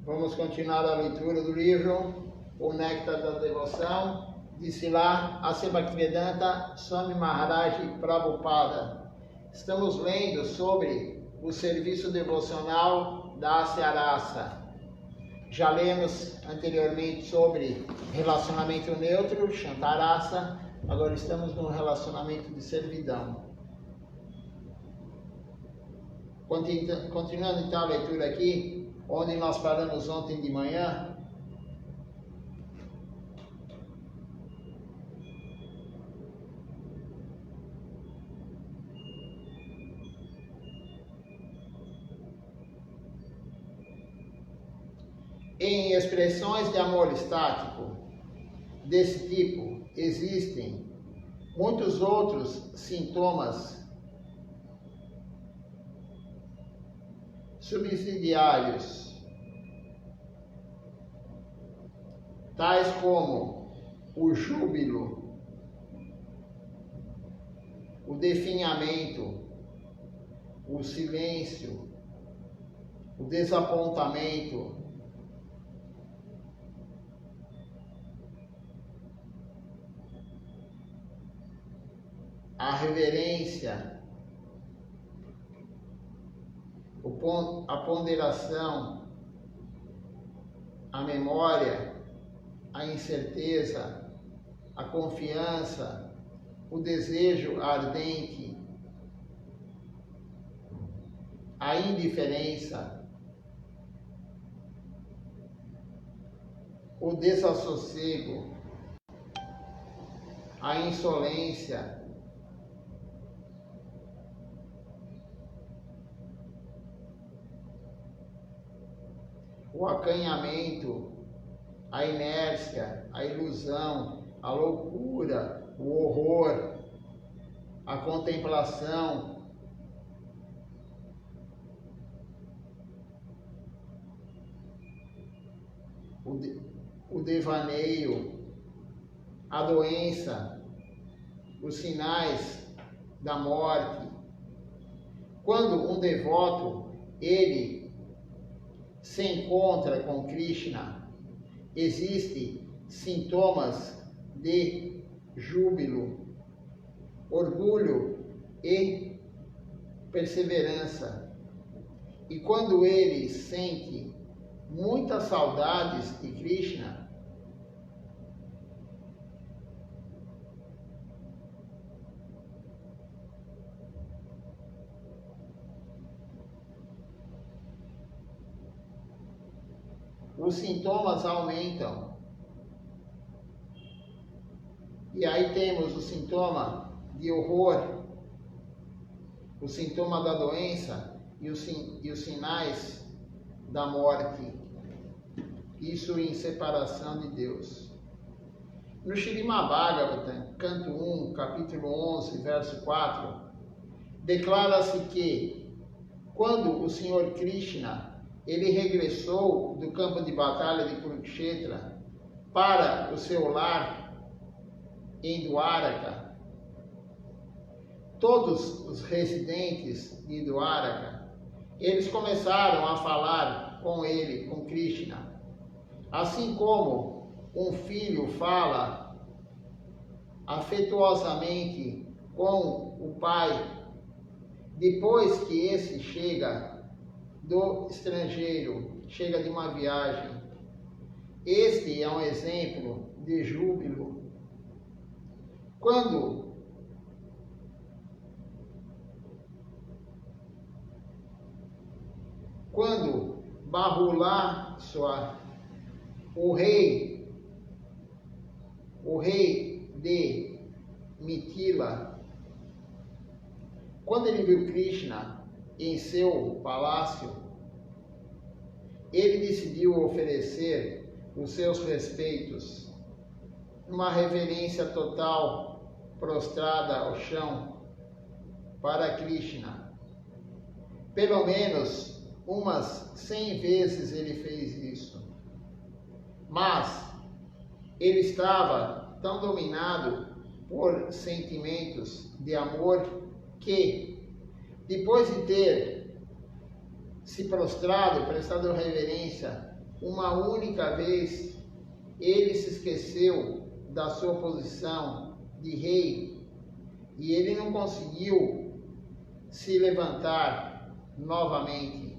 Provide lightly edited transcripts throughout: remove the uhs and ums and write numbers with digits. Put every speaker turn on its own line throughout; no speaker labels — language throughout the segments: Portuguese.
Vamos continuar a leitura do livro O Néctar da Devoção, de Srila A.C. Bhaktivedanta Swami Maharaj Prabhupada. Estamos lendo sobre o serviço devocional da Asya-rasa. Já lemos anteriormente sobre relacionamento neutro, Shantarasa. Agora estamos no relacionamento de servidão. Continuando então a leitura aqui, onde nós paramos ontem de manhã. Em expressões de amor estático desse tipo, existem muitos outros sintomas subsidiários, tais como o júbilo, o definhamento, o silêncio, o desapontamento, a reverência, a ponderação, a memória, a incerteza, a confiança, o desejo ardente, a indiferença, o desassossego, a insolência, o acanhamento, a inércia, a ilusão, a loucura, o horror, a contemplação, o devaneio, a doença, os sinais da morte. Quando um devoto, ele se encontra com Krishna, existem sintomas de júbilo, orgulho e perseverança. E quando ele sente muitas saudades de Krishna, os sintomas aumentam. E aí temos o sintoma de horror, o sintoma da doença e os sinais da morte. Isso em separação de Deus. No Śrīmad Bhagavatam, canto 1, capítulo 11, verso 4, declara-se que quando o Senhor Krishna ele regressou do campo de batalha de Kurukshetra para o seu lar em Dwaraka, todos os residentes de Dwaraka, eles começaram a falar com ele, com Krishna, assim como um filho fala afetuosamente com o pai, depois que esse chega do estrangeiro, chega de uma viagem. Este é um exemplo de júbilo. Quando Bahula-swa, o rei de Mithila, quando ele viu Krishna em seu palácio, ele decidiu oferecer os seus respeitos, uma reverência total, prostrada ao chão, para Krishna. Pelo menos umas 100 vezes ele fez isso. Mas ele estava tão dominado por sentimentos de amor que, depois de ter se prostrado, prestado reverência uma única vez, ele se esqueceu da sua posição de rei e ele não conseguiu se levantar novamente.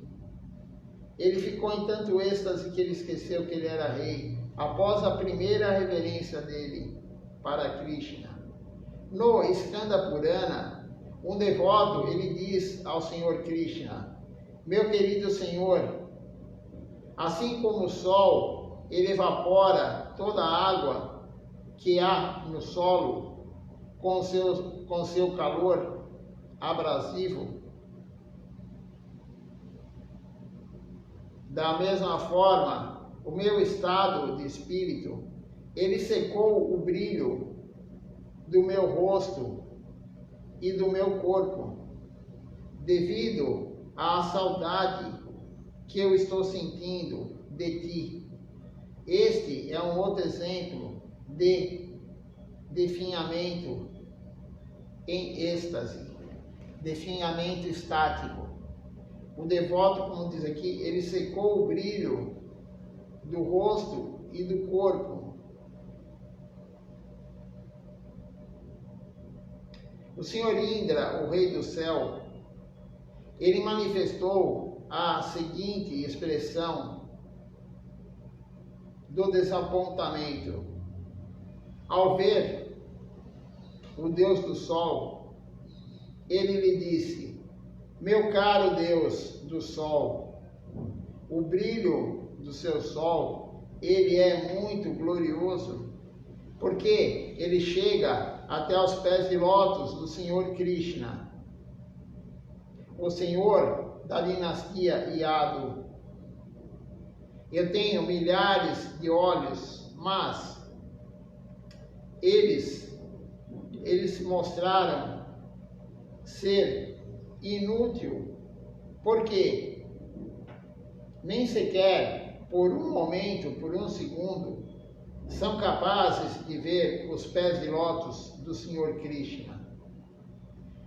Ele ficou em tanto êxtase que ele esqueceu que ele era rei, após a primeira reverência dele para Krishna. No Skanda Purana, um devoto, ele diz ao Senhor Krishna: meu querido Senhor, assim como o sol, ele evapora toda a água que há no solo com seu calor abrasivo, da mesma forma, o meu estado de espírito, ele secou o brilho do meu rosto e do meu corpo, devido à saudade que eu estou sentindo de ti. Este é um outro exemplo de definhamento em êxtase, definhamento estático. O devoto, como diz aqui, ele secou o brilho do rosto e do corpo. O Senhor Indra, o Rei do Céu, ele manifestou a seguinte expressão do desapontamento. Ao ver o Deus do Sol, ele lhe disse: meu caro Deus do Sol, o brilho do seu Sol, ele é muito glorioso, porque ele chega até aos pés de lótus do Senhor Krishna, o Senhor da dinastia Yadu. Eu tenho milhares de olhos, mas eles se mostraram ser inútil, porque nem sequer por um momento, por um segundo, são capazes de ver os pés de lótus do Senhor Krishna.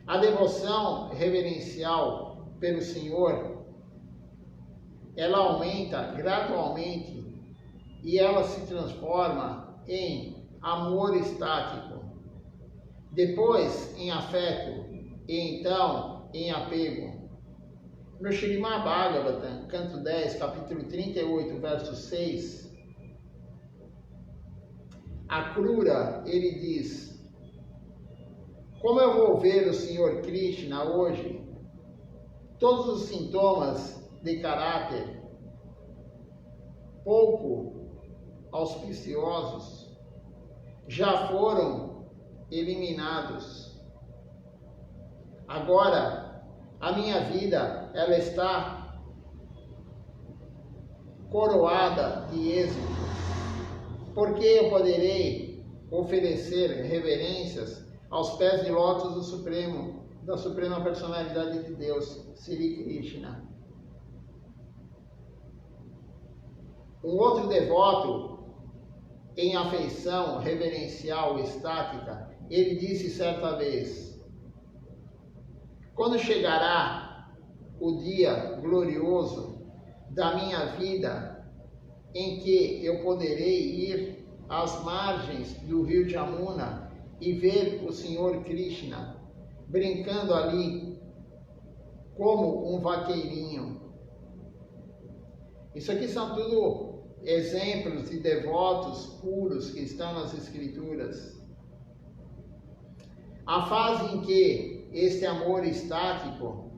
A devoção reverencial pelo Senhor, ela aumenta gradualmente e ela se transforma em amor estático, depois em afeto e então em apego. No Srimad Bhagavatam, canto 10, capítulo 38, verso 6, a Krura, ele diz: como eu vou ver o Senhor Krishna hoje, todos os sintomas de caráter pouco auspiciosos já foram eliminados. Agora, a minha vida, ela está coroada de êxito, porque eu poderei oferecer reverências aos pés de lótus do Supremo, da Suprema Personalidade de Deus, Sri Krishna. Um outro devoto, em afeição reverencial estática, ele disse certa vez: quando chegará o dia glorioso da minha vida, em que eu poderei ir às margens do rio Jamuna e ver o Senhor Krishna brincando ali como um vaqueirinho. Isso aqui são tudo exemplos de devotos puros que estão nas Escrituras. A fase em que este amor estático,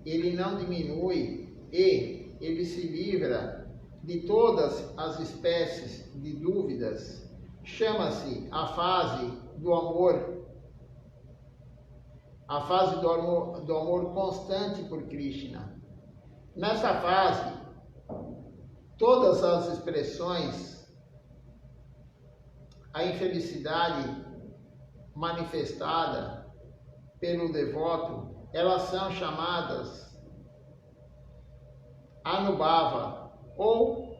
ele não diminui e ele se livra de todas as espécies de dúvidas, chama-se a fase do amor, a fase do amor constante por Krishna. Nessa fase, todas as expressões, a infelicidade manifestada pelo devoto, elas são chamadas Anubhava, ou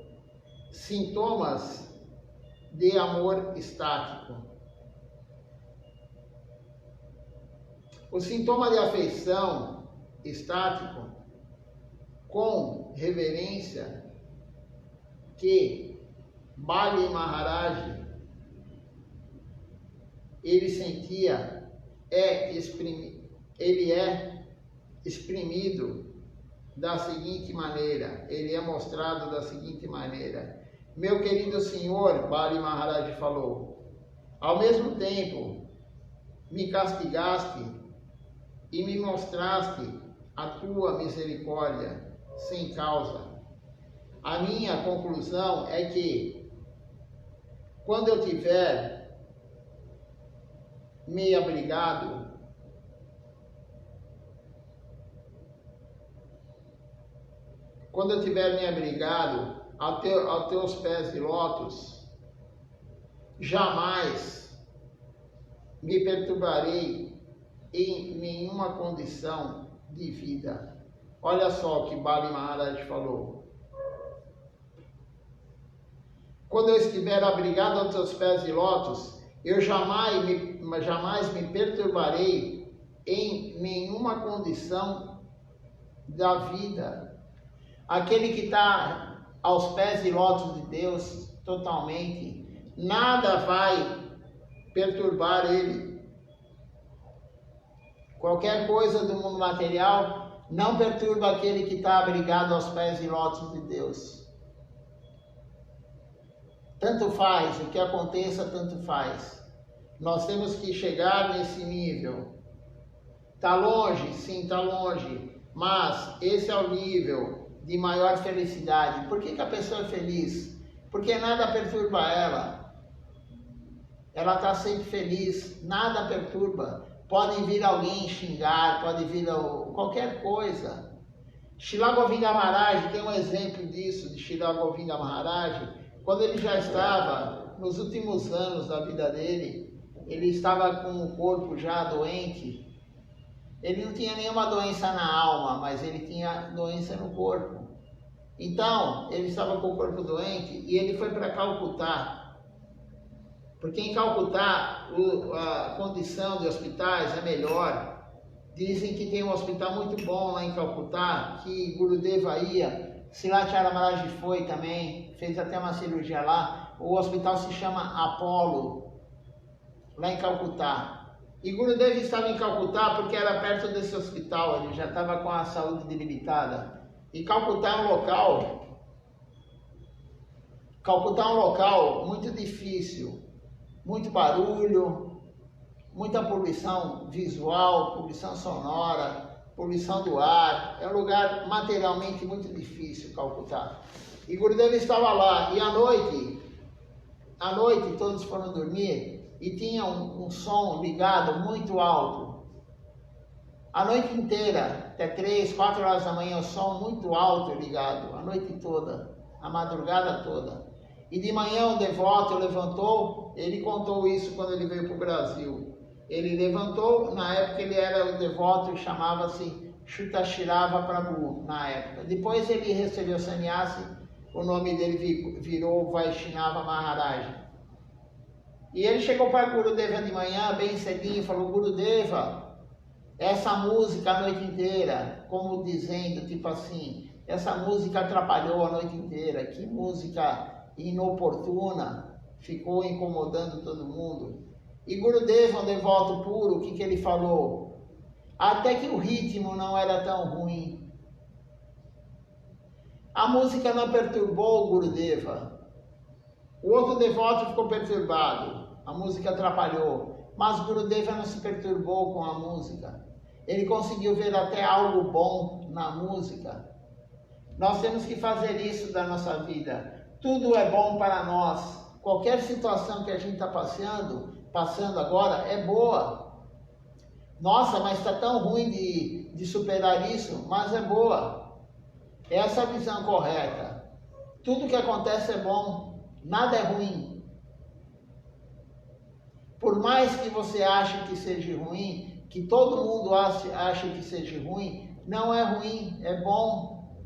sintomas de amor estático. O sintoma de afeição estático com reverência que Bali Maharaj, ele sentia, ele é exprimido da seguinte maneira, ele é mostrado da seguinte maneira. Meu querido senhor, Bali Maharaj falou, ao mesmo tempo me castigaste e me mostraste a tua misericórdia sem causa. A minha conclusão é que quando eu tiver me abrigado, aos teus pés de lótus, jamais me perturbarei em nenhuma condição de vida. Olha só o que Bali Maharaj falou. Quando eu estiver abrigado aos teus pés de lótus, eu jamais me perturbarei em nenhuma condição da vida. Aquele que está aos pés de lótus de Deus, totalmente, nada vai perturbar ele. Qualquer coisa do mundo material não perturba aquele que está abrigado aos pés de lótus de Deus. Tanto faz, o que aconteça, tanto faz. Nós temos que chegar nesse nível. Está longe? Sim, está longe. Mas esse é o nível de maior felicidade. Por que a pessoa é feliz? Porque nada perturba ela. Ela está sempre feliz, nada perturba. Pode vir alguém xingar, pode vir qualquer coisa. Srila Govinda Maharaj tem um exemplo disso, de Srila Govinda Maharaj. Quando ele já estava nos últimos anos da vida dele, ele estava com o corpo já doente. Ele não tinha nenhuma doença na alma, mas ele tinha doença no corpo. Então, ele estava com o corpo doente e ele foi para Calcutá. Porque em Calcutá a condição de hospitais é melhor. Dizem que tem um hospital muito bom lá em Calcutá, que Gurudeva ia. Srila Maharaj foi também, fez até uma cirurgia lá. O hospital se chama Apollo, lá em Calcutá. E Gurudeva estava em Calcutá porque era perto desse hospital, ele já estava com a saúde debilitada. E Calcutá é um local muito difícil, muito barulho, muita poluição visual, poluição sonora, poluição do ar. É um lugar materialmente muito difícil, Calcutá. E Gurudeva estava lá, e à noite todos foram dormir, e tinha um som ligado muito alto. A noite inteira, até 3, 4 horas da manhã, o som muito alto ligado, a noite toda, a madrugada toda. E de manhã um devoto levantou, ele contou isso quando ele veio para o Brasil. Ele levantou, na época ele era o devoto e chamava-se Shutashrava Prabhu, na época. Depois ele recebeu sannyasi, o nome dele virou Vaishnava Maharaj. E ele chegou para Gurudeva de manhã, bem cedinho, e falou: Gurudeva, essa música a noite inteira, como dizendo, tipo assim, essa música atrapalhou a noite inteira, que música inoportuna, ficou incomodando todo mundo. E Gurudeva, um devoto puro, o que ele falou? Até que o ritmo não era tão ruim. A música não perturbou o Gurudeva. O outro devoto ficou perturbado, a música atrapalhou, mas Gurudeva não se perturbou com a música. Ele conseguiu ver até algo bom na música. Nós temos que fazer isso da nossa vida. Tudo é bom para nós. Qualquer situação que a gente está passando agora é boa. Nossa, mas está tão ruim de superar isso, mas é boa. Essa é a visão correta. Tudo que acontece é bom, nada é ruim. Por mais que você ache que seja ruim, que todo mundo ache que seja ruim, não é ruim, é bom.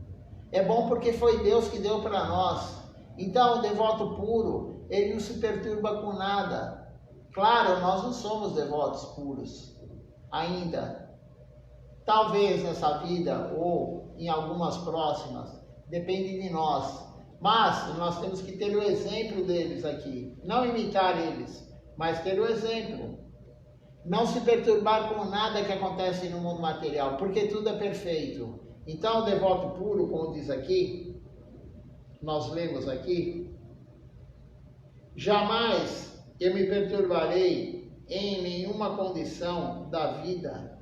É bom porque foi Deus que deu para nós. Então o devoto puro, ele não se perturba com nada. Claro, nós não somos devotos puros ainda. Talvez nessa vida ou em algumas próximas, depende de nós. Mas nós temos que ter o exemplo deles aqui. Não imitar eles, mas ter o exemplo. Não se perturbar com nada que acontece no mundo material, porque tudo é perfeito. Então, o devoto puro, como diz aqui, nós lemos aqui, jamais eu me perturbarei em nenhuma condição da vida.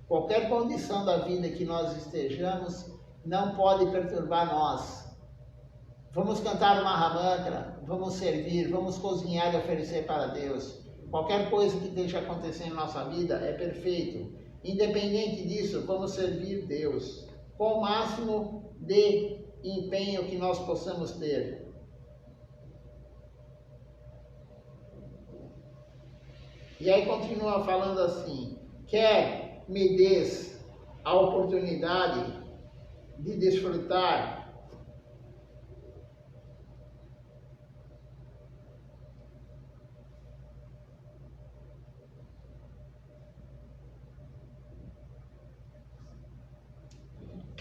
Qualquer condição da vida que nós estejamos, não pode perturbar nós. Vamos cantar o Mahamantra, vamos servir, vamos cozinhar e oferecer para Deus. Qualquer coisa que esteja acontecendo na nossa vida é perfeito. Independente disso, vamos servir Deus com o máximo de empenho que nós possamos ter. E aí continua falando assim: quer me des a oportunidade de desfrutar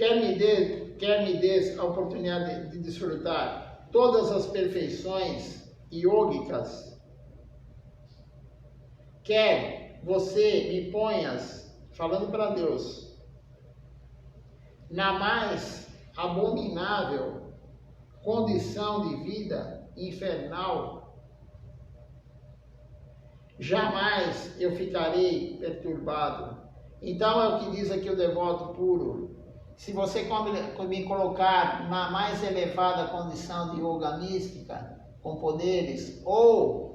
quer me des a oportunidade de desfrutar todas as perfeições iógicas, quer você me ponhas, falando para Deus, na mais abominável condição de vida infernal, jamais eu ficarei perturbado. Então é o que diz aqui o devoto puro: se você me colocar na mais elevada condição de yoga mística, com poderes, ou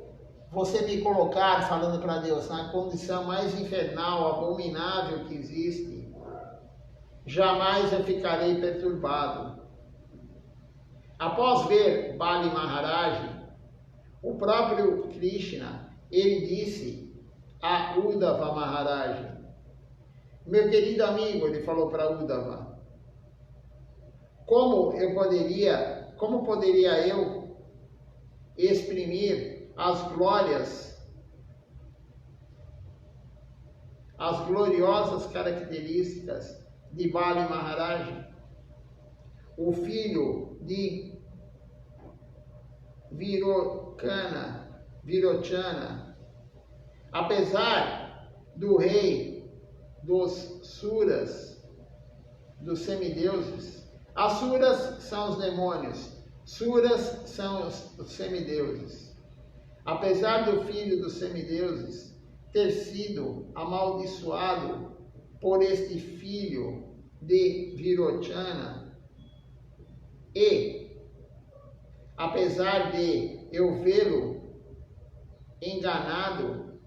você me colocar, falando para Deus, na condição mais infernal, abominável que existe, jamais eu ficarei perturbado. Após ver Bali Maharaj, o próprio Krishna, ele disse a Uddhava Maharaj: meu querido amigo, ele falou para Uddhava, como poderia eu exprimir as gloriosas características de Bali Maharaj, o filho de Virochana, apesar do rei dos Suras, dos semideuses. Asuras são os demônios, Suras são os semideuses. Apesar do filho dos semideuses ter sido amaldiçoado por este filho de Virochana, e apesar de eu vê-lo enganado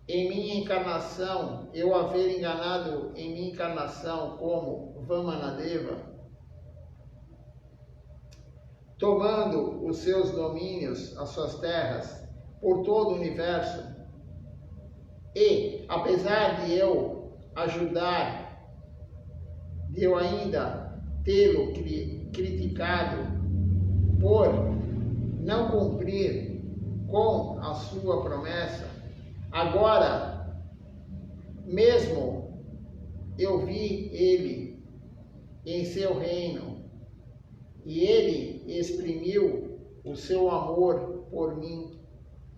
em minha encarnação, eu haver enganado em minha encarnação como Vamanadeva, tomando os seus domínios, as suas terras, por todo o universo, e apesar de eu ajudar, de eu ainda tê-lo criticado por não cumprir com a sua promessa, agora, mesmo eu vi ele em seu reino e ele exprimiu o seu amor por mim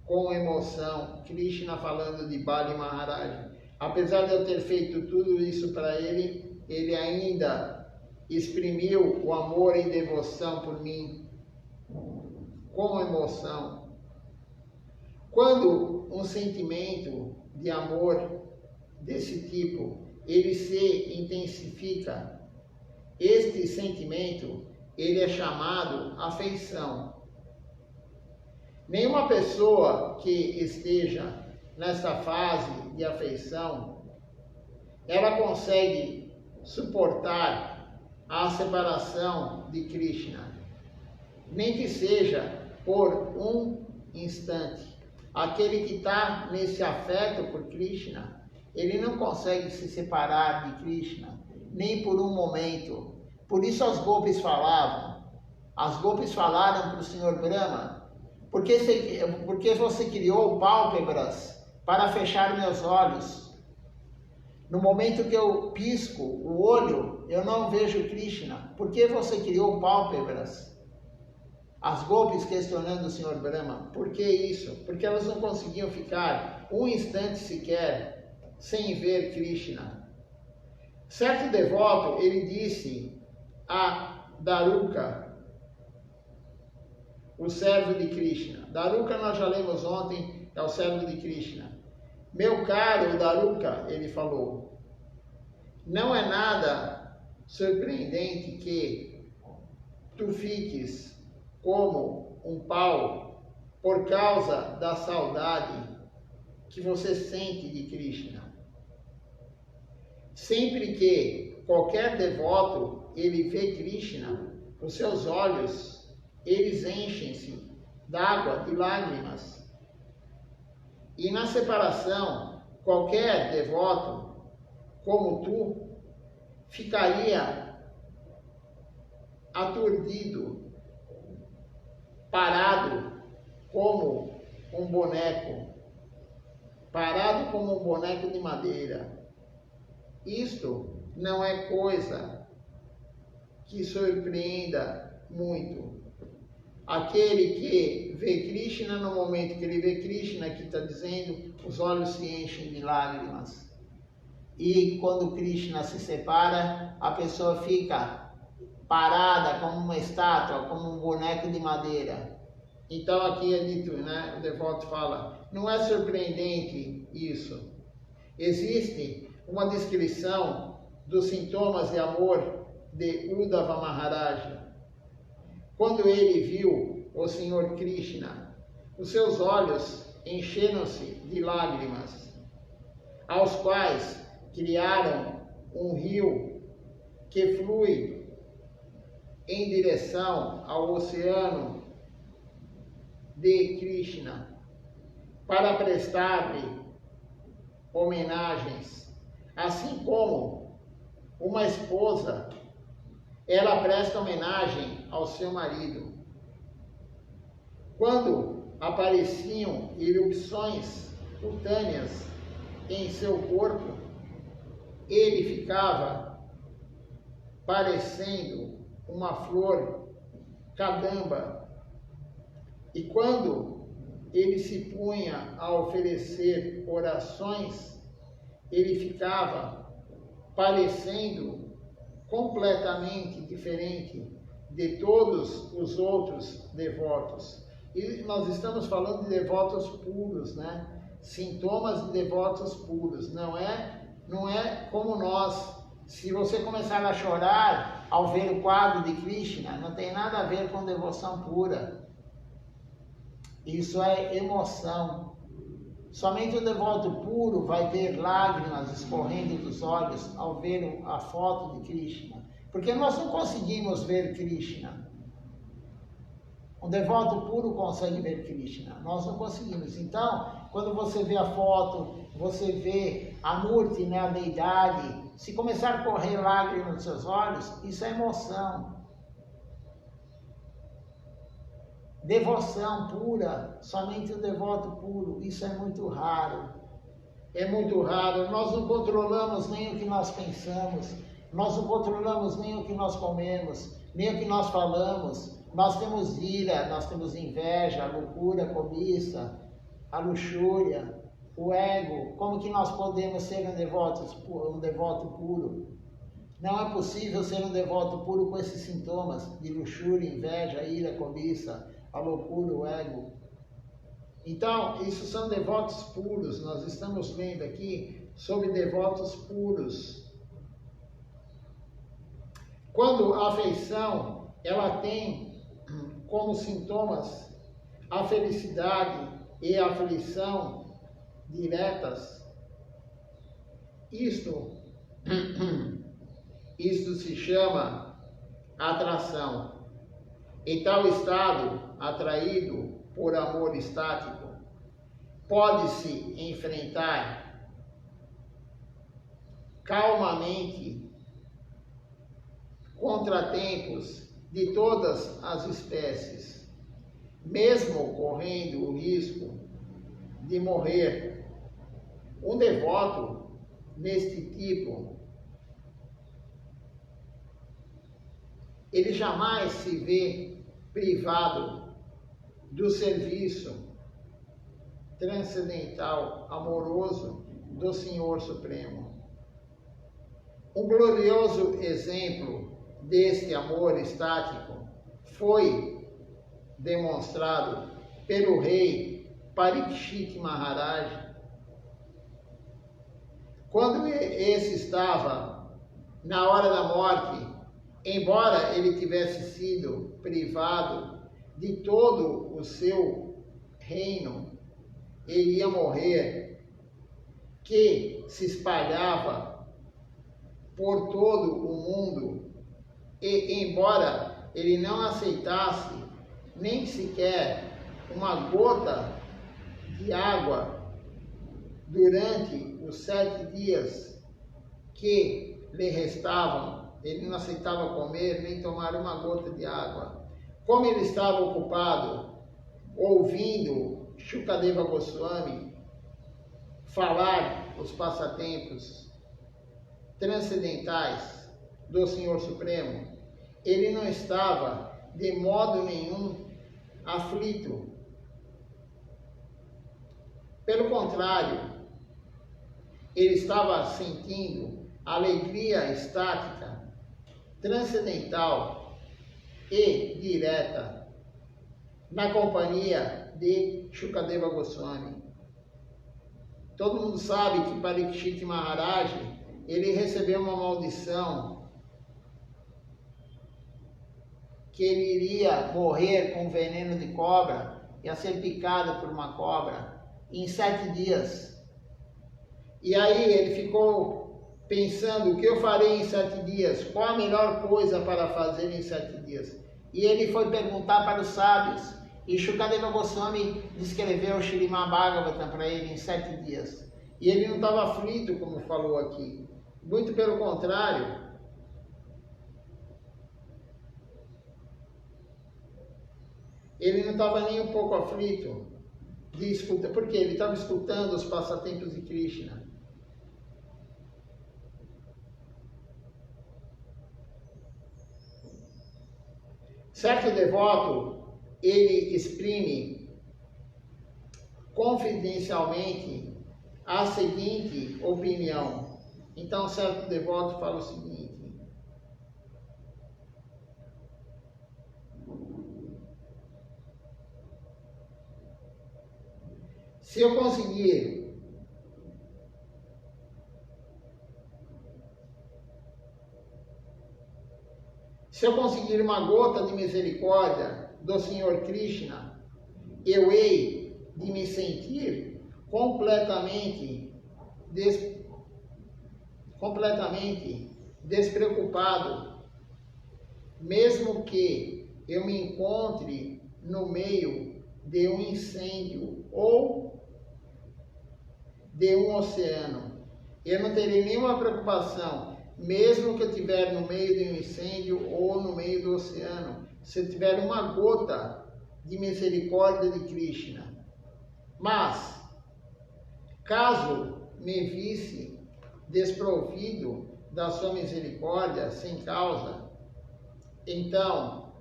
com emoção. Krishna falando de Bali Maharaj. Apesar de eu ter feito tudo isso para ele, ele ainda exprimiu o amor e devoção por mim com emoção. Quando um sentimento de amor desse tipo, ele se intensifica, este sentimento, ele é chamado afeição. Nenhuma pessoa que esteja nessa fase de afeição, ela consegue suportar a separação de Krishna, nem que seja por um instante. Aquele que está nesse afeto por Krishna, ele não consegue se separar de Krishna, nem por um momento. Por isso as gopis falavam, para o Senhor Brahma, porque você criou pálpebras para fechar meus olhos. No momento que eu pisco o olho, eu não vejo Krishna. Por que você criou pálpebras? As golpes questionando o Senhor Brahma. Por que isso? Porque elas não conseguiam ficar um instante sequer sem ver Krishna. Certo devoto, ele disse a Daruka, o servo de Krishna. Daruka nós já lemos ontem, é o servo de Krishna. Meu caro Daruka, ele falou, não é nada surpreendente que tu fiques como um pau por causa da saudade que você sente de Krishna. Sempre que qualquer devoto ele vê Krishna, os seus olhos eles enchem-se d'água, de lágrimas. E na separação, qualquer devoto como tu ficaria aturdido, parado como um boneco, parado como um boneco de madeira. Isto não é coisa que surpreenda muito. Aquele que vê Krishna, no momento que ele vê Krishna, que está dizendo, os olhos se enchem de lágrimas. E quando Krishna se separa, a pessoa fica parada como uma estátua, como um boneco de madeira. Então aqui é dito, né, o devoto fala, não é surpreendente isso. Existe uma descrição dos sintomas de amor de Uddhava Maharaja. Quando ele viu o Senhor Krishna, os seus olhos encheram-se de lágrimas, aos quais criaram um rio que flui em direção ao oceano de Krishna, para prestar-lhe homenagens, assim como uma esposa ela presta homenagem ao seu marido. Quando apareciam erupções cutâneas em seu corpo, ele ficava parecendo uma flor cadamba. E quando ele se punha a oferecer orações, ele ficava parecendo completamente diferente de todos os outros devotos. E nós estamos falando de devotos puros, né? Sintomas de devotos puros. Não é como nós. Se você começar a chorar ao ver o quadro de Krishna, não tem nada a ver com devoção pura. Isso é emoção. Somente o devoto puro vai ter lágrimas escorrendo dos olhos ao ver a foto de Krishna. Porque nós não conseguimos ver Krishna. Um devoto puro consegue ver Krishna. Nós não conseguimos. Então, quando você vê a foto, você vê a Murti, né, a deidade, se começar a correr lágrimas nos seus olhos, isso é emoção. Devoção pura, somente o devoto puro, isso é muito raro. É muito raro. Nós não controlamos nem o que nós pensamos, nós não controlamos nem o que nós comemos, nem o que nós falamos. Nós temos ira, nós temos inveja, a loucura, a cobiça, a luxúria, o ego. Como que nós podemos ser um devoto puro? Não é possível ser um devoto puro com esses sintomas de luxúria, inveja, ira, cobiça, a loucura, o ego. Então, isso são devotos puros. Nós estamos vendo aqui sobre devotos puros. Quando a afeição, ela tem como sintomas a felicidade e a aflição diretas, isto se chama atração. Em tal estado, atraído por amor estático, pode-se enfrentar calmamente contratempos de todas as espécies, mesmo correndo o risco de morrer. Um devoto neste tipo, ele jamais se vê privado do serviço transcendental, amoroso do Senhor Supremo. Um glorioso exemplo deste amor estático foi demonstrado pelo rei Parikshit Maharaj, quando esse estava na hora da morte. Embora ele tivesse sido privado de todo o seu reino, ele ia morrer, que se espalhava por todo o mundo, e embora ele não aceitasse nem sequer uma gota de água durante os 7 dias que lhe restavam, ele não aceitava comer nem tomar uma gota de água. Como ele estava ocupado ouvindo Shukadeva Goswami falar os passatempos transcendentais do Senhor Supremo, ele não estava de modo nenhum aflito. Pelo contrário, ele estava sentindo alegria estática, transcendental e direta na companhia de Shukadeva Goswami. Todo mundo sabe que Parikshit Maharaj, ele recebeu uma maldição, que ele iria morrer com veneno de cobra, ia ser picado por uma cobra em 7 dias. E aí ele ficou pensando: o que eu farei em 7 dias? Qual a melhor coisa para fazer em 7 dias? E ele foi perguntar para os sábios, e Shukadeva Goswami descreveu o Śrīmad Bhagavatam para ele em 7 dias. E ele não estava aflito, como falou aqui. Muito pelo contrário. Ele não estava nem um pouco aflito de escutar, porque ele estava escutando os passatempos de Krishna. Certo devoto, ele exprime confidencialmente a seguinte opinião. Então, certo devoto fala o seguinte: se eu conseguir uma gota de misericórdia do Senhor Krishna, eu hei de me sentir completamente despreocupado, mesmo que eu me encontre no meio de um incêndio ou de um oceano. Eu não terei nenhuma preocupação, mesmo que eu estiver no meio de um incêndio ou no meio do oceano, se eu tiver uma gota de misericórdia de Krishna. Mas, caso me visse desprovido da sua misericórdia sem causa, então,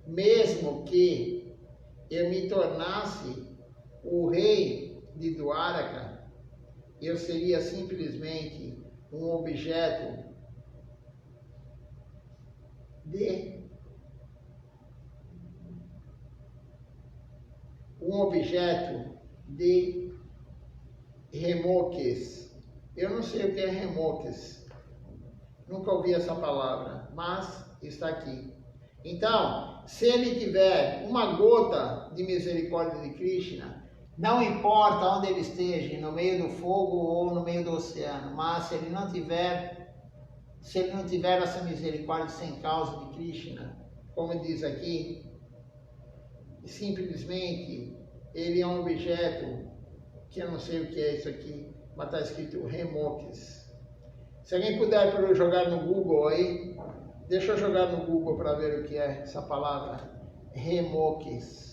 mesmo que eu me tornasse o rei de Dwaraka, eu seria simplesmente um objeto de remoques. Eu não sei o que é remoques, nunca ouvi essa palavra, mas está aqui. Então, se ele tiver uma gota de misericórdia de Krishna, não importa onde ele esteja, no meio do fogo ou no meio do oceano, mas se ele não tiver essa misericórdia sem causa de Krishna, como diz aqui, simplesmente ele é um objeto que eu não sei o que é isso aqui, mas está escrito remoques. Se alguém puder jogar no Google aí, deixa eu jogar no Google para ver o que é essa palavra, remoques.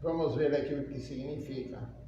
Vamos ver aqui o que significa.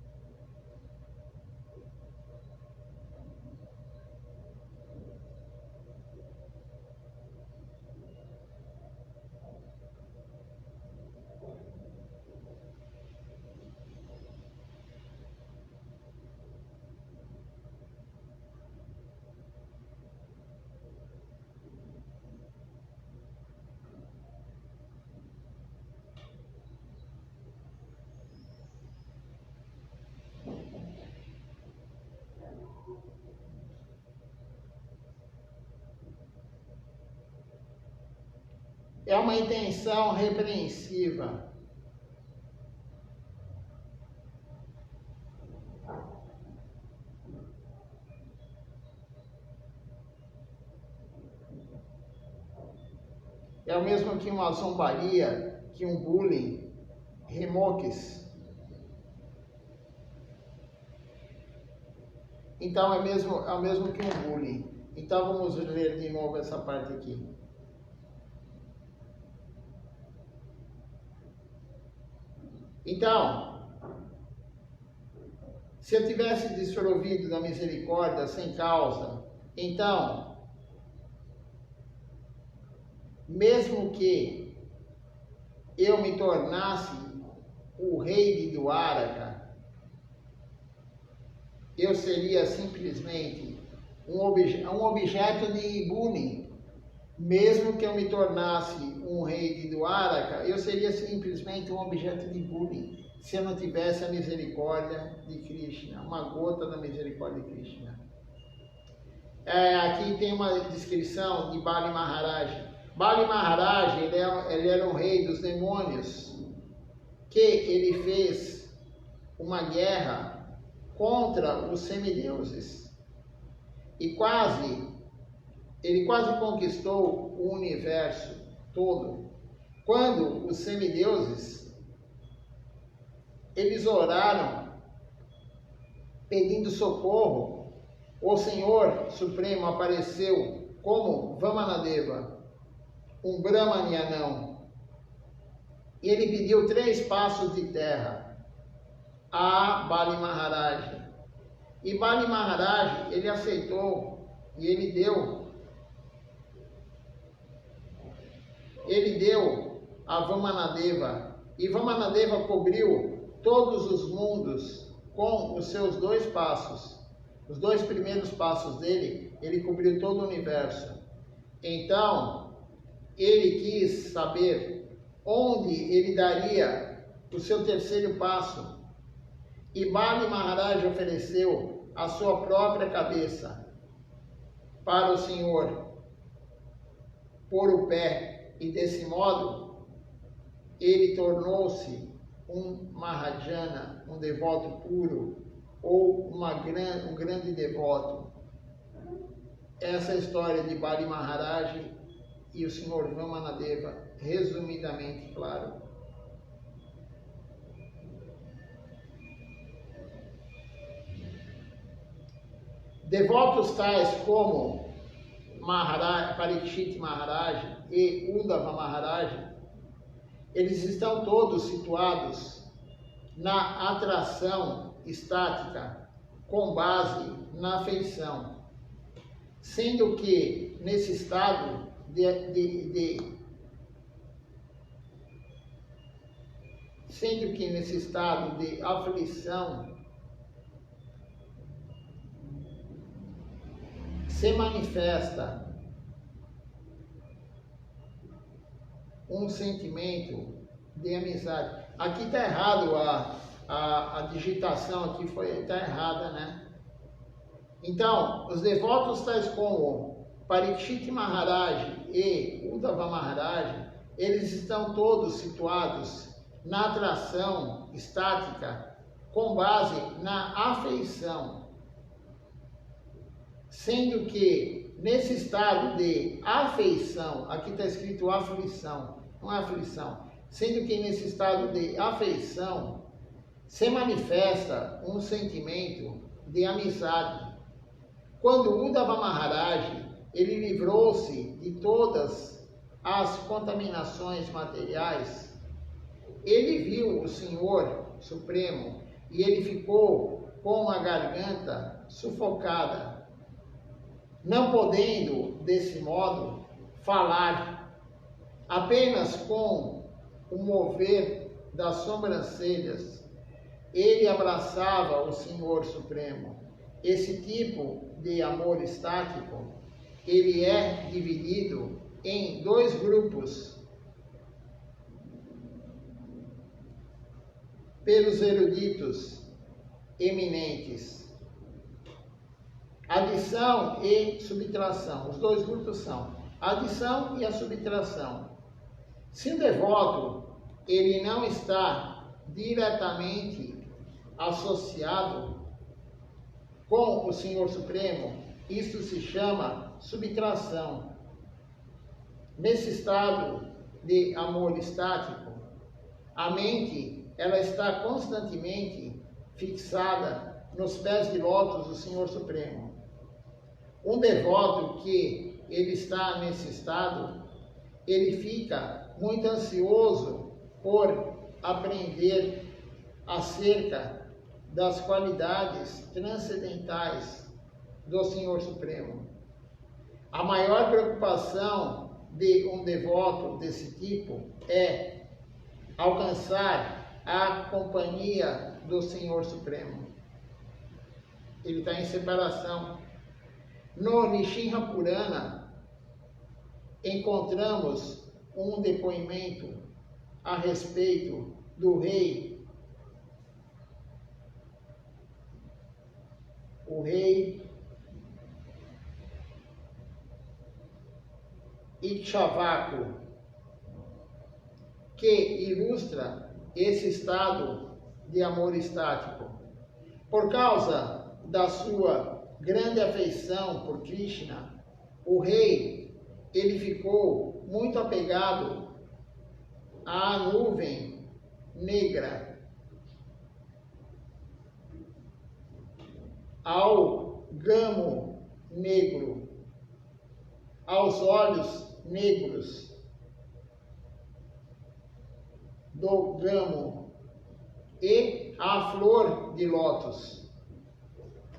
É uma intenção repreensiva. É o mesmo que uma zombaria, que um bullying, remoques. Então é o mesmo que um bullying. Então vamos ler de novo essa parte aqui. Então, se eu tivesse desprovido da misericórdia sem causa, então, mesmo que eu me tornasse o rei de Duáraca, eu seria simplesmente um objeto de bullying. Mesmo que eu me tornasse um rei de Duáraca, eu seria simplesmente um objeto de bullying, se eu não tivesse a misericórdia de Krishna, uma gota da misericórdia de Krishna. Aqui tem uma descrição de Bali Maharaj. Bali Maharaj, ele era um rei dos demônios, que ele fez uma guerra contra os semideuses. E ele quase conquistou o universo todo. Quando os semideuses, eles oraram pedindo socorro, o Senhor Supremo apareceu como Vamanadeva, um Brahmanianão. E ele pediu 3 passos de terra a Bali Maharaj. E Bali Maharaj, ele aceitou e ele deu a Vamanadeva. E Vamanadeva cobriu todos os mundos com os seus 2 passos. Os 2 primeiros passos dele, ele cobriu todo o universo. Então, ele quis saber onde ele daria o seu 3º passo. E Bali Maharaj ofereceu a sua própria cabeça para o Senhor pôr o pé. E desse modo, ele tornou-se um Mahajana, um devoto puro, ou um grande devoto. Essa é a história de Bali Maharaj e o Senhor Vamanadeva, resumidamente, claro. Devotos tais como Parikshit Maharaj e Uddhava Maharaj, eles estão todos situados na atração estática com base na afeição, sendo que nesse estado de aflição se manifesta um sentimento de amizade. Aqui está errado, a digitação aqui está errada, né? Então, os devotos tais como Parikshit Maharaj e Uddhava Maharaj, eles estão todos situados na atração estática com base na afeição. Sendo que nesse estado de afeição, aqui está escrito aflição, não é aflição, sendo que nesse estado de afeição se manifesta um sentimento de amizade. Quando Uddhava Maharaj, ele livrou-se de todas as contaminações materiais, ele viu o Senhor Supremo e ele ficou com a garganta sufocada, não podendo, desse modo, falar, apenas com o mover das sobrancelhas, ele abraçava o Senhor Supremo. Esse tipo de amor estático, ele é dividido em dois grupos pelos eruditos eminentes: adição e subtração. Os dois grupos são a adição e a subtração. Se o devoto ele não está diretamente associado com o Senhor Supremo, isso se chama subtração. Nesse estado de amor estático, a mente ela está constantemente fixada nos pés de lótus do Senhor Supremo. Um devoto que ele está nesse estado, ele fica muito ansioso por aprender acerca das qualidades transcendentais do Senhor Supremo. A maior preocupação de um devoto desse tipo é alcançar a companhia do Senhor Supremo. Ele está em separação. No Nishinra Purana, encontramos um depoimento a respeito do rei, o rei Ikshvaku, que ilustra esse estado de amor estático. Por causa da sua grande afeição por Krishna, o rei ele ficou muito apegado à nuvem negra, ao gamo negro, aos olhos negros do gamo e à flor de lótus,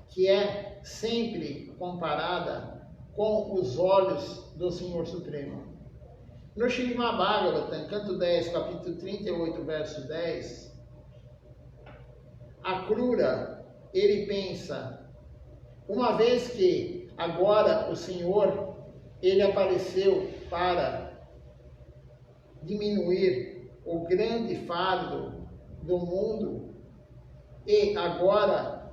que é sempre comparada com os olhos do Senhor Supremo. No Srimad Bhagavatam, canto 10, capítulo 38, verso 10, a Krura, ele pensa, uma vez que agora o Senhor, ele apareceu para diminuir o grande fardo do mundo e agora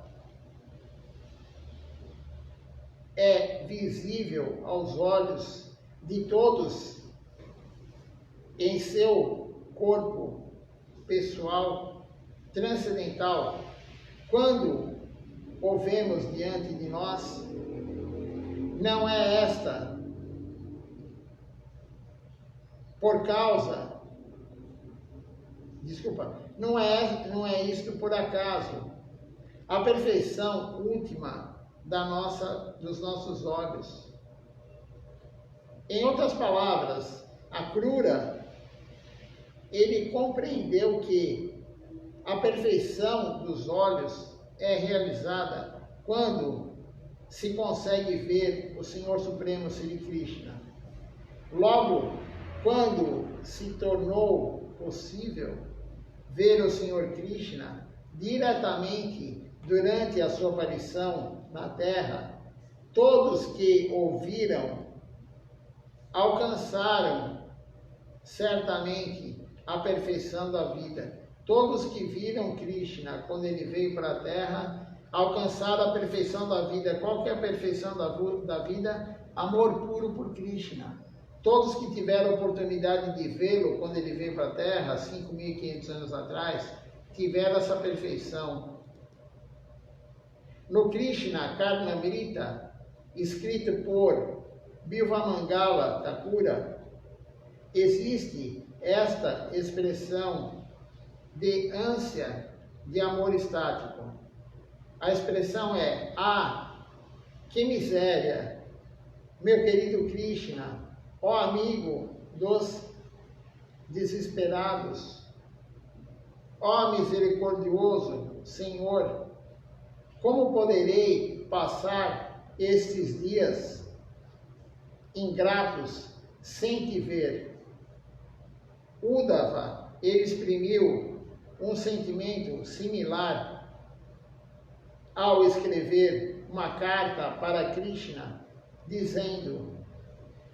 é visível aos olhos de todos em seu corpo pessoal transcendental. Quando o vemos diante de nós, não é esta por causa, não é isto por acaso. A perfeição última dos nossos olhos. Em outras palavras, a Krura, ele compreendeu que a perfeição dos olhos é realizada quando se consegue ver o Senhor Supremo Sri Krishna. Logo, quando se tornou possível ver o Senhor Krishna diretamente durante a sua aparição na Terra, todos que ouviram alcançaram certamente a perfeição da vida. Todos que viram Krishna quando ele veio para a Terra alcançaram a perfeição da vida. Qual que é a perfeição da vida? Amor puro por Krishna. Todos que tiveram a oportunidade de vê-lo quando ele veio para a Terra, 5.500 anos atrás, tiveram essa perfeição. No Krishna Karnamrita, escrito por Bilvamangala Thakura, existe esta expressão de ânsia de amor estático. A expressão é: ah, que miséria, meu querido Krishna, ó amigo dos desesperados, Ó misericordioso Senhor, como poderei passar estes dias ingratos sem te ver? Uddhava, ele exprimiu um sentimento similar ao escrever uma carta para Krishna, dizendo: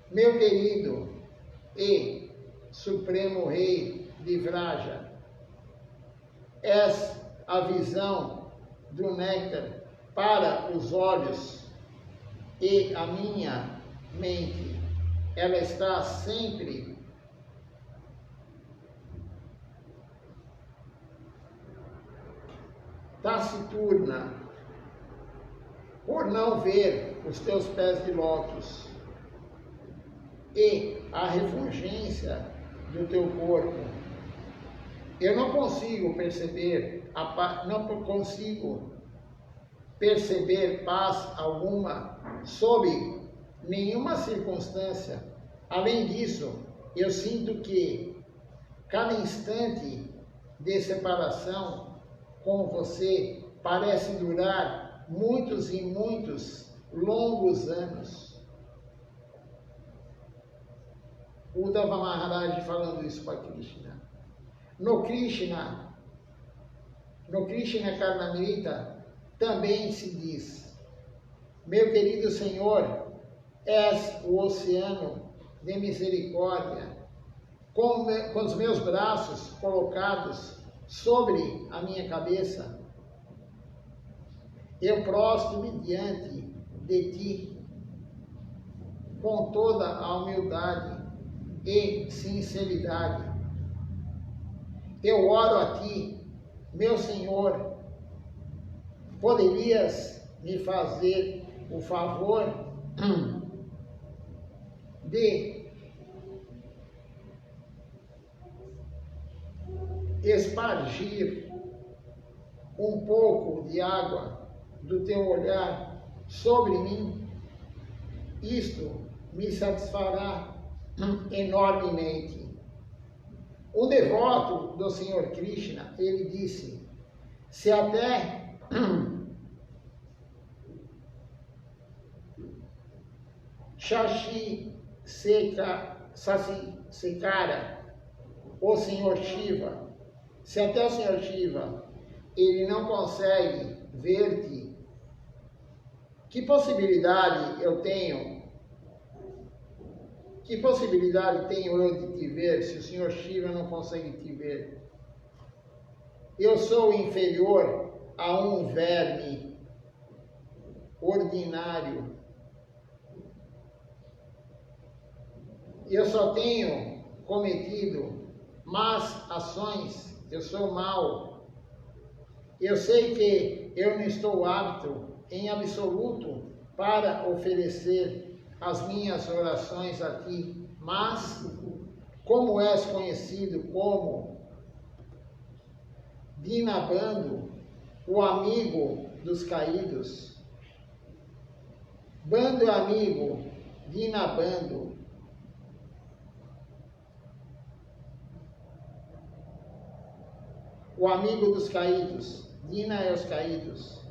meu querido e supremo rei de Vraja, és a visão do néctar para os olhos e a minha mente, ela está sempre taciturna por não ver os teus pés de lótus e a refulgência do teu corpo. Eu não consigo perceber paz alguma sob nenhuma circunstância. Além disso, eu sinto que cada instante de separação com você parece durar muitos e muitos longos anos. Uddhava Maharaj falando isso para Krishna. No Krishna Karnamrita também se diz: meu querido Senhor, és o oceano de misericórdia, com os meus braços colocados sobre a minha cabeça. Eu prostro-me diante de ti com toda a humildade e sinceridade. Eu oro a ti, meu Senhor, poderias me fazer o favor de espargir um pouco de água do teu olhar sobre mim? Isto me satisfará enormemente. Um devoto do Senhor Krishna, ele disse: se até Shashi Sekara, o Senhor Shiva, se até o Senhor Shiva, ele não consegue ver-te, que possibilidade eu tenho? Que possibilidade tenho eu de te ver se o Senhor Shiva não consegue te ver? Eu sou inferior a um verme ordinário. Eu só tenho cometido más ações, eu sou mau. Eu sei que eu não estou apto em absoluto para oferecer as minhas orações a ti, mas como és conhecido como Dinabando, o amigo dos caídos, Bando amigo, Dinabando, o amigo dos caídos, Dina é os caídos.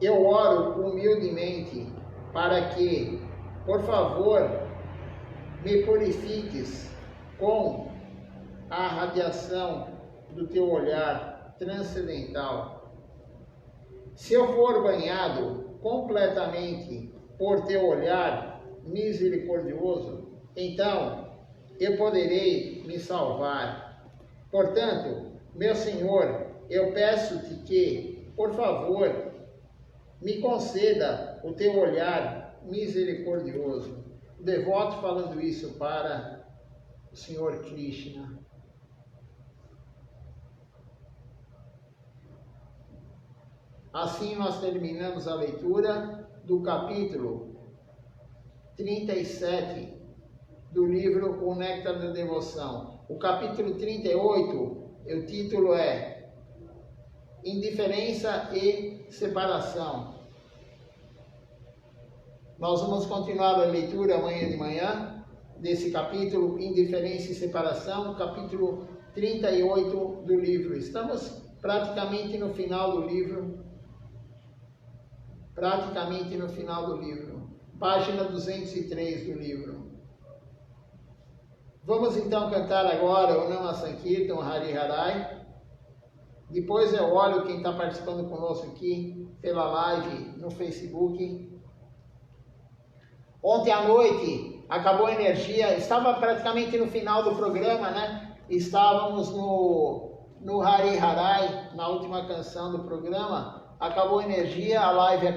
Eu oro humildemente para que, por favor, me purifiques com a radiação do teu olhar transcendental. Se eu for banhado completamente por teu olhar misericordioso, então eu poderei me salvar. Portanto, meu Senhor, eu peço-te que, por favor, me conceda o teu olhar misericordioso. O devoto falando isso para o Senhor Krishna. Assim nós terminamos a leitura do capítulo 37 do livro O Néctar da Devoção. O capítulo 38, o título é Indiferença e Separação. Nós vamos continuar a leitura amanhã de manhã desse capítulo Indiferença e Separação, capítulo 38 do livro. Estamos praticamente no final do livro. Praticamente no final do livro. Página 203 do livro. Vamos então cantar agora o Nama Sankirtan, o Hari Harai. Depois eu olho quem está participando conosco aqui pela live no Facebook. Ontem à noite acabou a energia, estava praticamente no final do programa, né? Estávamos no Hari Harai, na última canção do programa. Acabou a energia, a live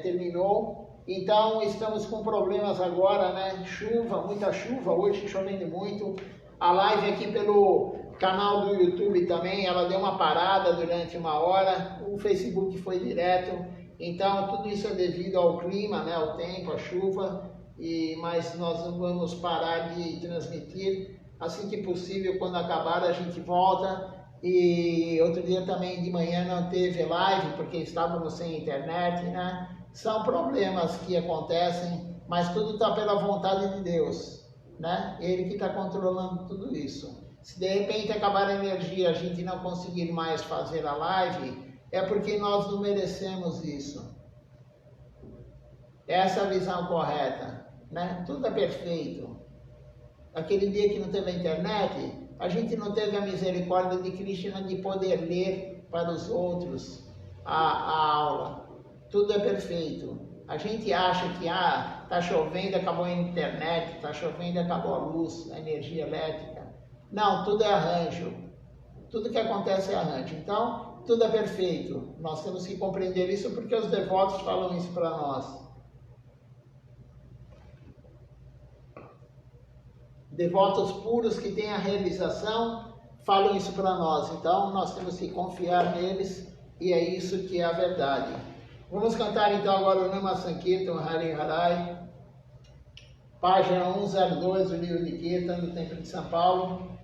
terminou. Então estamos com problemas agora, né? Chuva, muita chuva, hoje chovendo muito. A live aqui pelo canal do YouTube também, ela deu uma parada durante 1 hora. O Facebook foi direto. Então tudo isso é devido ao clima, né? Ao tempo, à chuva. Mas nós não vamos parar de transmitir. Assim que possível, quando acabar, a gente volta. E outro dia também de manhã não teve live, porque estávamos sem internet, né? São problemas que acontecem, mas tudo está pela vontade de Deus, né? Ele que está controlando tudo isso. Se de repente acabar a energia e a gente não conseguir mais fazer a live, é porque nós não merecemos isso. Essa é a visão correta, né? Tudo é perfeito. Aquele dia que não teve a internet, a gente não teve a misericórdia de Krishna de poder ler para os outros a aula. Tudo é perfeito. A gente acha que está chovendo, acabou a internet, está chovendo, acabou a luz, a energia elétrica. Não, tudo é arranjo. Tudo que acontece é arranjo. Então, tudo é perfeito. Nós temos que compreender isso porque os devotos falam isso para nós. Devotos puros que têm a realização falam isso para nós. Então, nós temos que confiar neles e é isso que é a verdade. Vamos cantar então agora o Nama Sankirtan, o Hari Harai, página 102 do livro de Kirtan do Templo de São Paulo.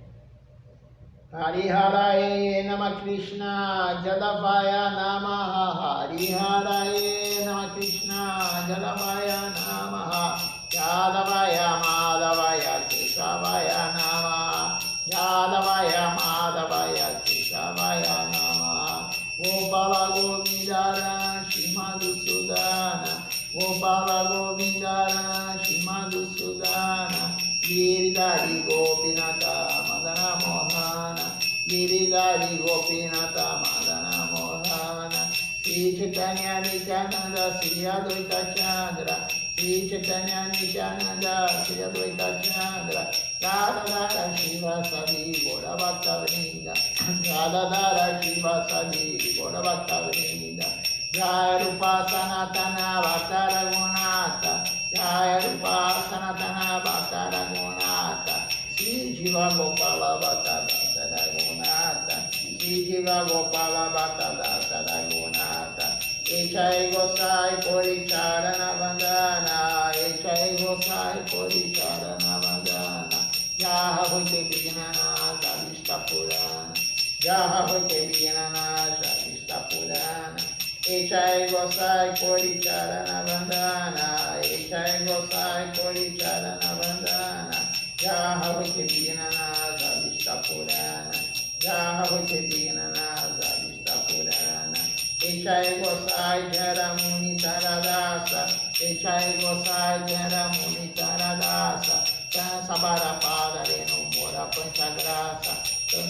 Hari Harai Nama Krishna Jadavaya Namaha. Hari Harai Nama Krishna Jadavaya Namaha. Jadavaya Madhavaya Keshavaya Namaha. Jadavaya Madhavaya Keshavaya Namaha. Gopala Govindara Shrimadu Sudana. Gopala Govindara Shrimadu Sudana. Giridhari Gopinata Madana Mohana. Giridhari Gopinata Madana Mohana. Sri Chaitanya Nityananda Sri Advaita Chandra. Sri Chaitanya Nityananda Sri Advaita Chandra. Radha Shiva Sadi Gora Bhakta Vrinda. Radha Shiva Sadi Gora Bhakta Vrinda. Jaya Rupa Sanatana Bhakta Raghunatha. Jaya Rupa Sanatana Bhakta Raghunatha. Sri Jiva Gopala Bhakta Dasa Raghunatha. Sri Jiva Gopala Bhakta Dasa Raghunatha. Echai Gosai Puricharana Bandana. Echai Gosai Puricharana Bandana. Jaha Hoite Vignana Savista Purana. Jaha Hoite Vignana Savista Purana. Echai Gosai Puricharana Bandana. Echai Gosai Puricharana Bandana. Jaha Hoite Vignana Savista Purana. Jaha Hoite Vignana Savista Purana. Echai Gosai Jara Muni Taradasa. Echai Gosai Jara Muni Taradasa. Sabara Padareno Mora Panchagrasa.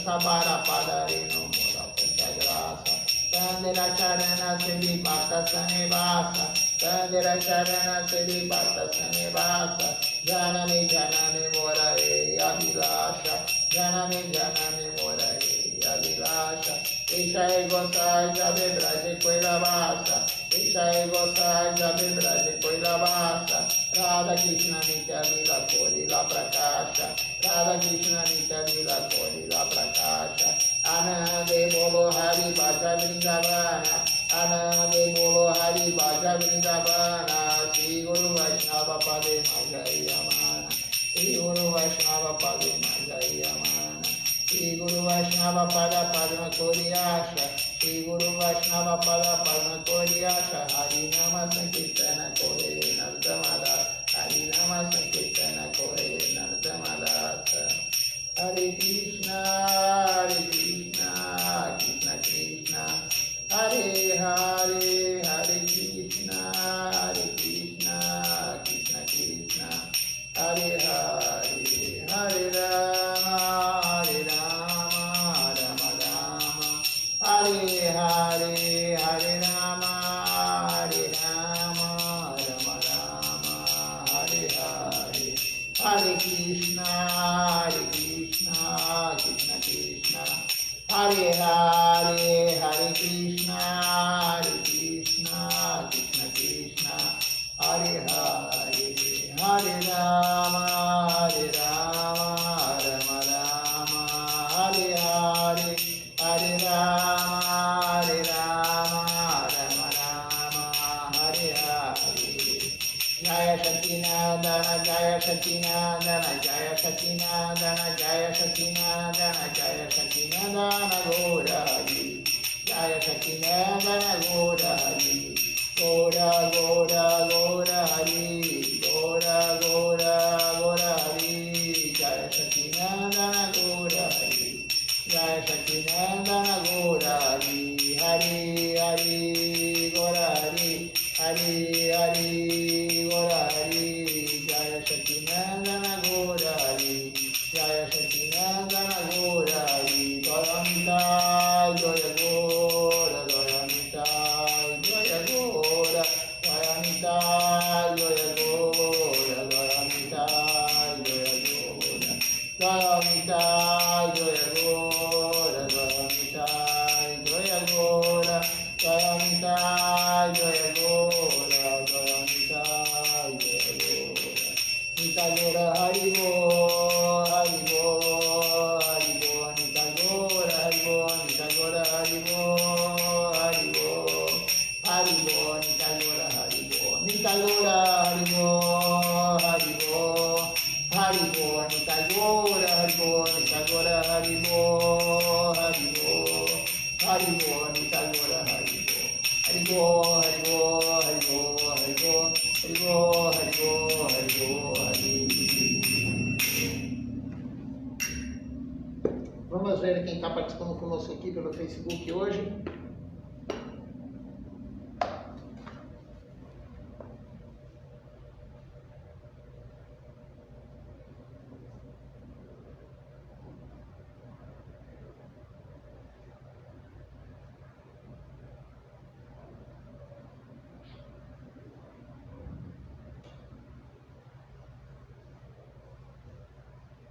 Sabara Padareno Mora Panchagrasa. Tandera Charana Sili Bhakta Sanivasa. Tandera Charana Sili Bhakta Sanivasa. Janani Janani Mora Abhilasha. Janani Janani Mora Abhilasha. Echai Gosai Jabe Braje Koilavasa. Echai Gosai Jabe Braje Koilavasa. Radha Krishna Nitya Lila Kori La Prakasha. Radha Krishna Nitya Lila Kori La Prakasha. Anande Bolo Hari Bhaja Vrindavana. Anande Bolo Hari Bhaja Vrindavana. Sri Guru Vaishnava Pade Majayamana. Sri Guru Vaishnava Pade Majayamana. Sri Guru Vaishnava Pada Padma Koriyasha. Sri Guru Vaishnava Pada Padma Koriyasha. Hari Nama Sankirtana Kore Nardamada. Hari Nama Sankirtana Kore Nardamada. Hare Krishna. Hare Hare, Hare Krishna, Krishna Krishna, Hare Hare, Hare Rama, Rama Rama, Hare Hare, Hare Rama, Rama Rama, Hare Hare. Jaya Shakinandana, Jaya Shakinandana, Jaya Shakinandana, Jaya Shakinandana, Jaya Shakinandana, Gora Hari, Jaya Shakinandana, Gora Hari, Gora Gora Gora Hari, Gora Gora Gora Hari, Jaya Shakinandana, Gora Hari, Jaya Shakinandana, Gora Hari, Hari Hari, Gora Hari, Hari Hari, Gora Hari, Jaya Shakinandana, Gora Hari, Jaya Shakinandana, Gora Hari, Gauranitai, Jaya Gora, Gauranitai, Jaya Gora, Gauranitai, Jaya Gora, Gauranitai, Jaya Gora, Gauranitai, Jaya Gora, Gauranitai, Jaya Gora, Gauranitai, Jaya Gora, Gauranitai, Jaya Gora. Nita Gora Hari Bo, Hari Bo, Hari Bo, Nita Gora Hari Bo, Nita Gora Hari Bo, Hari Bo, Hari Bo, Nita Gora Hari Bo, Nita Gora Hari Bo, Hari Bo, Hari Bo, Nita Gora Hari Bo, Nita Gora Hari Bo, Hari Bo, Hari Bo, Nita Gora Hari Bo. Hari Bo, Hari Bo, Hari Bo, Hari Bo, Hari Bo, Hari Bo, Hari Bo, Hari. Vamos ver quem está participando conosco aqui pelo Facebook hoje.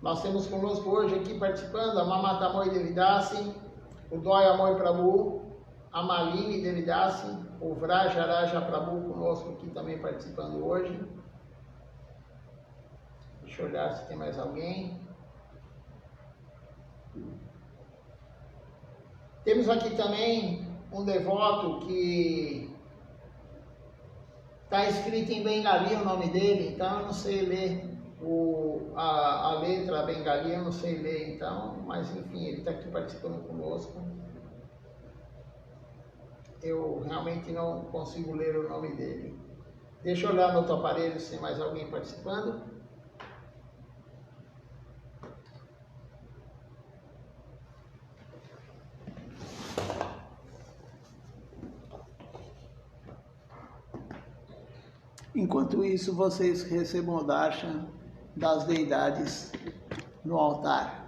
Nós temos conosco hoje aqui participando a Mamata Moi Devidasi, o Doya Moi Prabhu, a Malini Devidasi, o Vrajaraja Prabhu conosco aqui também participando hoje. Deixa eu olhar se tem mais alguém. Temos aqui também um devoto que está escrito em Bengali o nome dele, então eu não sei ler. A letra bengali eu não sei ler, então, mas enfim, ele está aqui participando conosco. Eu realmente não consigo ler o nome dele. Deixa eu olhar no outro aparelho se tem mais alguém participando. Enquanto isso, vocês recebam o darshan das deidades no altar.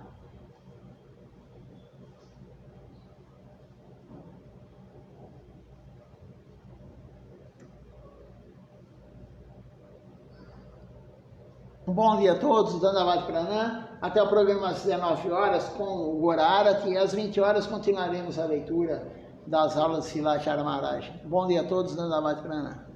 Um bom dia a todos, Dandavat Pranam. Até o programa às 19 horas com o Gora Arati e às 20 horas continuaremos a leitura das aulas de Silachara Maharaj. Bom dia a todos, Dandavat Pranam.